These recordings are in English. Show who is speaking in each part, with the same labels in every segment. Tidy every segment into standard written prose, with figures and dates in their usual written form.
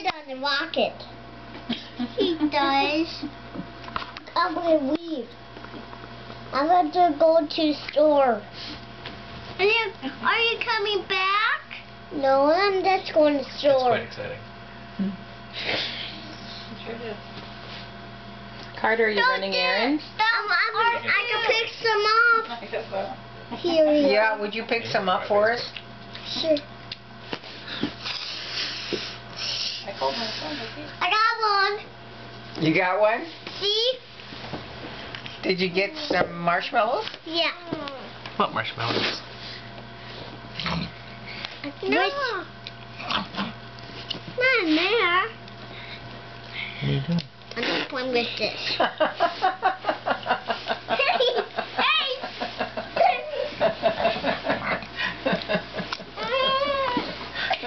Speaker 1: on the rocket. He does. I'm gonna leave. I'm going to go to the store. Are you coming back? No, I'm just going to the store.
Speaker 2: That's quite exciting.
Speaker 3: Sure is. Carter, are you running errands?
Speaker 1: I can pick some up.
Speaker 3: I guess so.
Speaker 1: Here we
Speaker 4: Yeah, would you pick some up for us?
Speaker 1: Sure.
Speaker 3: I called my phone.
Speaker 1: I got one.
Speaker 4: You got one?
Speaker 1: See?
Speaker 4: Did you get some marshmallows?
Speaker 1: Yeah.
Speaker 2: What marshmallows?
Speaker 1: No. Not in there.
Speaker 2: What are you doing?
Speaker 1: I'm just playing with this.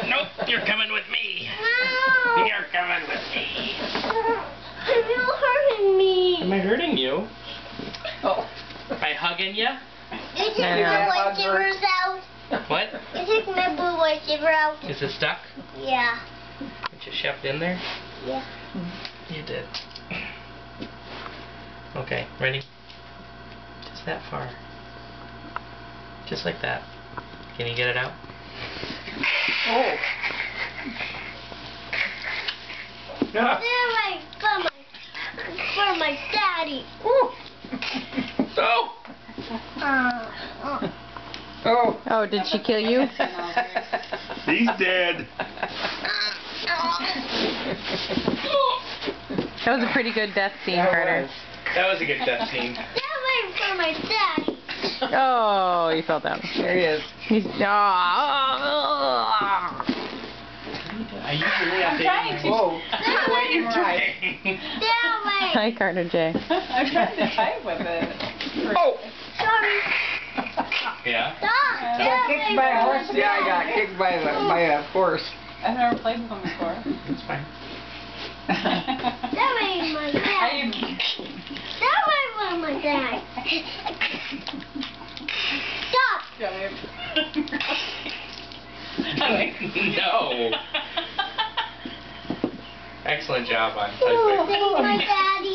Speaker 2: Nope, you're coming with me.
Speaker 1: No.
Speaker 2: You're coming with me.
Speaker 1: You're hurting me.
Speaker 2: Am I hurting you?
Speaker 4: Oh.
Speaker 2: By hugging you?
Speaker 1: You took my lightsaber out.
Speaker 2: What?
Speaker 1: You took my blue lightsaber out.
Speaker 2: Is it stuck?
Speaker 1: Yeah.
Speaker 2: It just shoved in there?
Speaker 1: Yeah.
Speaker 2: You did. Okay, ready? Just that far. Just like that. Can you get it out?
Speaker 4: Oh.
Speaker 2: No.
Speaker 1: For my daddy.
Speaker 2: Oh!
Speaker 4: Oh.
Speaker 3: Oh, did she kill you?
Speaker 2: He's dead.
Speaker 3: That was a pretty good death scene, Carter.
Speaker 2: That was a good death scene.
Speaker 1: That was for my daddy.
Speaker 3: Oh, he fell down.
Speaker 4: There he is.
Speaker 3: He's. Oh.
Speaker 2: I usually have to.
Speaker 4: Whoa.
Speaker 1: That
Speaker 4: Waiting
Speaker 1: was
Speaker 4: right.
Speaker 1: that way.
Speaker 3: Hi, Carter J.
Speaker 5: I'm trying to fight with it.
Speaker 4: Oh.
Speaker 1: Sorry.
Speaker 2: Yeah?
Speaker 1: Stop.
Speaker 4: Got kicked by a horse? Yeah, I got kicked by a horse.
Speaker 5: I've never played with them before.
Speaker 2: That's fine.
Speaker 1: That way, my dad. That way, my dad. Stop.
Speaker 2: No. Excellent job on
Speaker 1: Oh, my daddy.